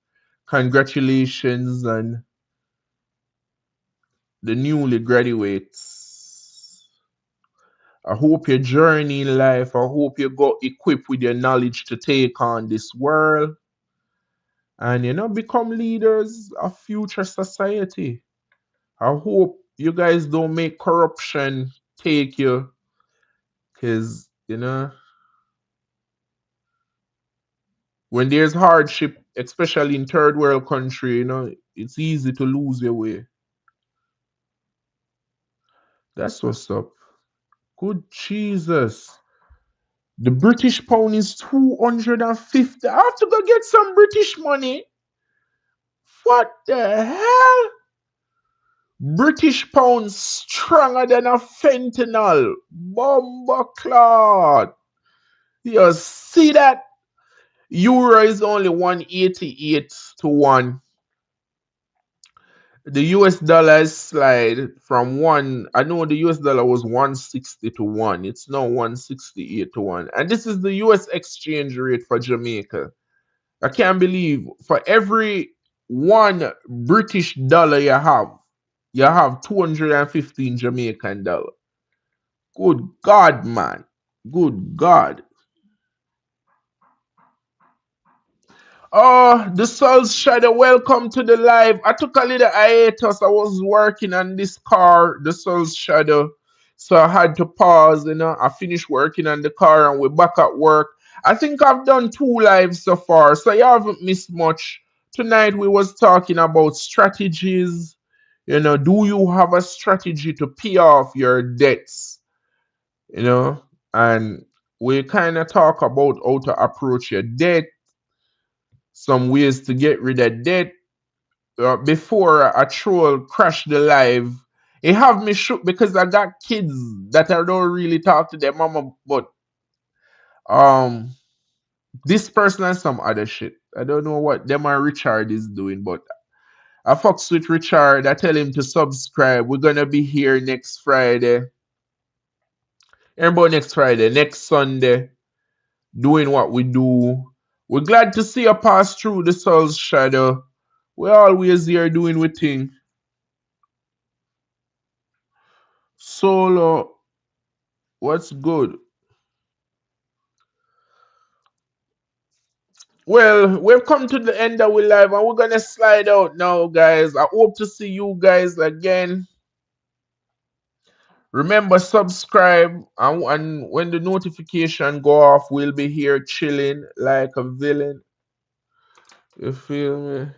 Congratulations on the newly graduates. I hope your journey in life, I hope you got equipped with your knowledge to take on this world and become leaders of future society. I hope you guys don't make corruption take you because when there's hardship, especially in third world country, it's easy to lose your way. That's what's up. Good Jesus. The British pound is 250. I have to go get some British money. What the hell? British pound stronger than a fentanyl. Bomba clot. You see that? Euro is only 188 to 1. The US dollar is slide from 1. I know the US dollar was 160 to 1. It's now 168 to 1. And this is the US exchange rate for Jamaica. I can't believe for every one British dollar you have 215 Jamaican dollar. Good God, man. Good God. Oh, the Soul's Shadow, welcome to the live. I took a little hiatus. I was working on this car, the Soul's Shadow. So I had to pause, I finished working on the car and we're back at work. I think I've done 2 lives so far, so you haven't missed much. Tonight we was talking about strategies. Do you have a strategy to pay off your debts? You know, and we kind of talk about how to approach your debt, some ways to get rid of debt before a troll crash the live. It have me shook because I got kids that I don't really talk to their mama, but um this person and some other shit. I don't know what them and Richard is doing, but I fucks with Richard. I tell him to subscribe. We're gonna be here next Friday. Everybody next Friday, next Sunday, doing what we do. We're glad to see you pass through the soul's shadow. We're always here doing we thing. Solo, what's good? Well, we've come to the end of our live and we're gonna slide out now, guys. I hope to see you guys again. Remember, subscribe and when the notification go off, we'll be here chilling like a villain. You feel me?